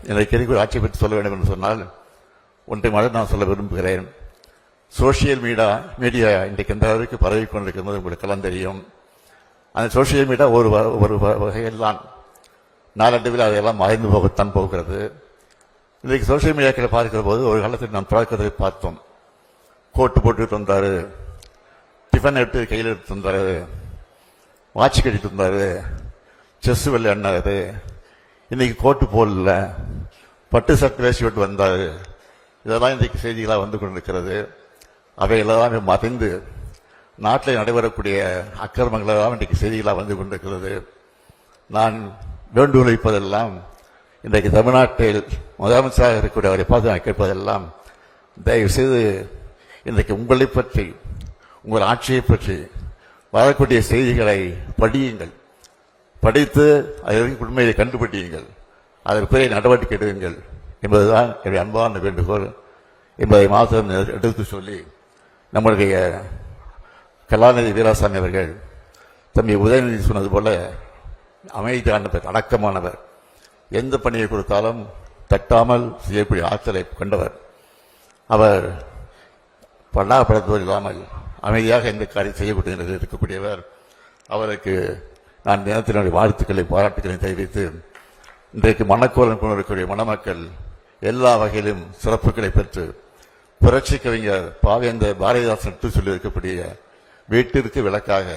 இன்றைக்கு ஒரு ஆட்சியை பற்றி சொல்ல வேண்டும் என்று சொன்னால் ஒன்றை மட்டும் நான் சொல்ல விரும்புகிறேன். சோசியல் மீடியா இன்றைக்கு எந்த அளவுக்கு பரவி கொண்டிருக்கிறது உங்களுக்கெல்லாம் தெரியும். அந்த சோசியல் மீடியா ஒரு வகையில் தான் நாளடைவில் அதையெல்லாம் மறைந்து போகத்தான் போகிறது. இன்றைக்கு சோசியல் மீடியாக்களை பார்க்கிற போது ஒரு காலத்தில் நாம் பழக்கத்தை பார்த்தோம். கோட்டு போட்டு வந்தாரு, டிஃபன் எடுத்து கையில் எடுத்து வந்தாரு, வாட்ச் கட்டிட்டு வந்தாரு, செஸ் விளையாடினாரு. இன்னைக்கு கோட்டு போடல, பட்டு சட்டை வேசி விட்டு வந்தாரு. இதெல்லாம் இன்றைக்கு செய்திகளாக வந்து கொண்டிருக்கிறது. அவைகளெல்லாம் மறைந்து நாட்டில் நடைபெறக்கூடிய அக்கிரமங்களெல்லாம் இன்றைக்கு செய்திகளாக வந்து கொண்டிருக்கிறது. நான் வேண்டுகோள் வைப்பதெல்லாம், இன்றைக்கு தமிழ்நாட்டில் முதலமைச்சராக இருக்கக்கூடிய அவரை பார்த்து நான் கேட்பதெல்லாம், தயவு செய்து இன்றைக்கு உங்களை பற்றி, உங்கள் ஆட்சியை பற்றி வரக்கூடிய செய்திகளை படியுங்கள். படித்து அதற்கு உண்மையை கண்டுபிடியுங்கள், அதற்கு பிறகு நடவடிக்கை எடுங்கள் என்பதுதான் என்னுடைய அன்பான வேண்டுகோள் என்பதை மாத்திரம் எடுத்து சொல்லி, நம்முடைய கலாநிதி வீராசாமி அவர்கள் தம்பி உதயநிதி சொன்னது போல அமைதியானவர், அடக்கமானவர், எந்த பணியை கொடுத்தாலும் தட்டாமல் செய்யக்கூடிய ஆற்றலை கொண்டவர். அவர் படாப்படுத்துவது இல்லாமல் அமைதியாக எந்த காரியம் செய்யக்கூடிய இருக்கக்கூடியவர். அவருக்கு நான் தினத்தினுடைய வாழ்த்துக்களை, பாராட்டுக்களை தெரிவித்து, இன்றைக்கு மணக்கோலம் கொண்டிருக்கக்கூடிய மணமக்கள் எல்லா வகையிலும் சிறப்புகளை பெற்று புரட்சி கவிஞர் பாவேந்தர் பாரதிதாசன் சொல்லி இருக்கக்கூடிய வீட்டிற்கு விளக்காக,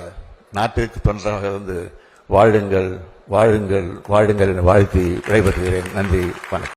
நாட்டிற்கு தொன்றாக இருந்து வாழுங்கள், வாழுங்கள், வாழுங்கள் என வாழ்த்தி விடைபெறுகிறேன். நன்றி, வணக்கம்.